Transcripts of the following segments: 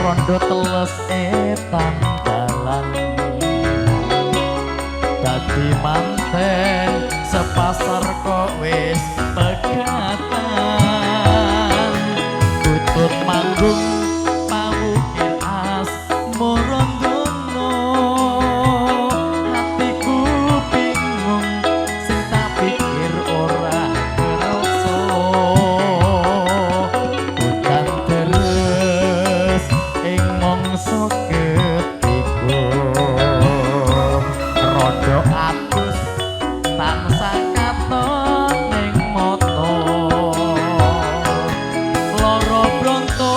rondo teles etan dalan dadi manten sepasar kok wis pegatan tutut manggung pamukir as morondono hatiku bingung sing tak pikir ora kerasa udan terus ing mangsa ketiga rondo atus tansah katon ning mata lara bronto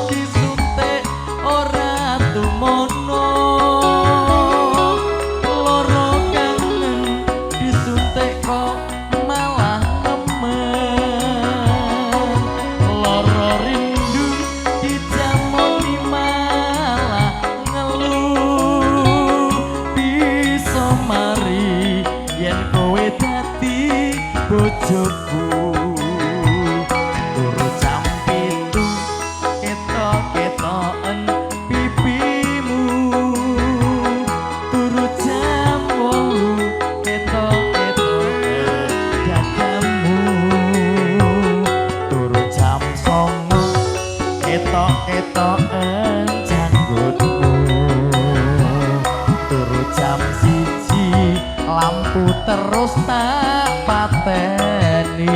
disuntik ora tumono lara kangen disuntik kok malah nemen lara rindu dijamoni malah ngeluh bisa mari yen kowe dadi bojoku turu jam 7 ketok-ketoken pipimu turu jam 8 ketok-ketoken dadamu turu jam 9 ketok-ketoken janggutmu turu jam 1 lampu terus tak pateni.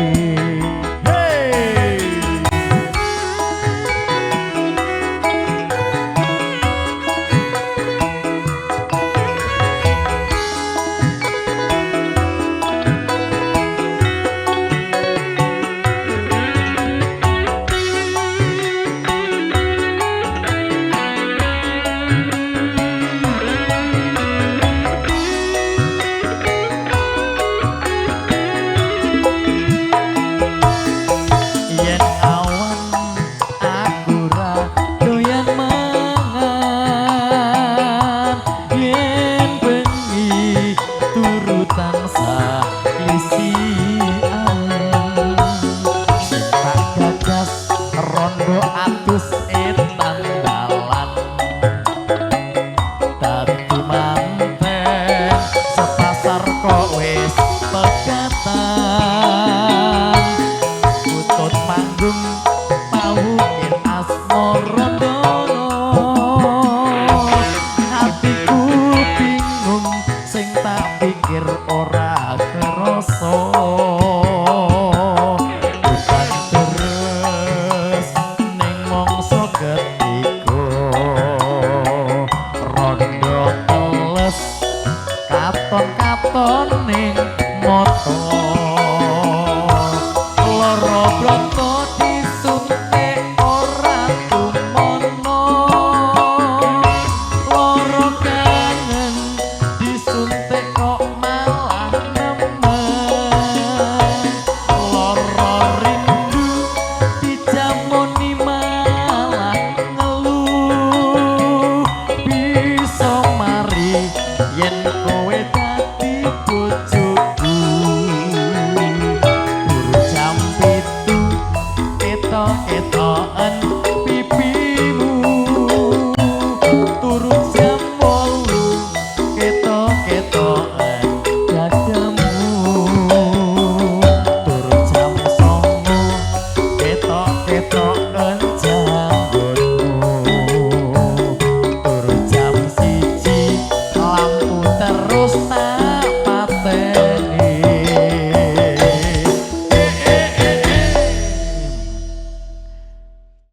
Yen awan aku ra doyan mangan yen bengi turu tansah lisian sing tak gagas rondo atus etan dalan dadi manten sepasar kok wis pegatan tutut manggung pawukin asmo rondono hatiku bingung sing tak pikir ora kerasa udan terus ning mangsa ketiga rondo teles katon-katon ning mata lara bronto disuntik ora tumono lara kangen disuntik kok malah nemen lara rindu dijamoni malah ngeluh bisa mari yen kowe dadi bojoku turu jam 7 ketok-ketoken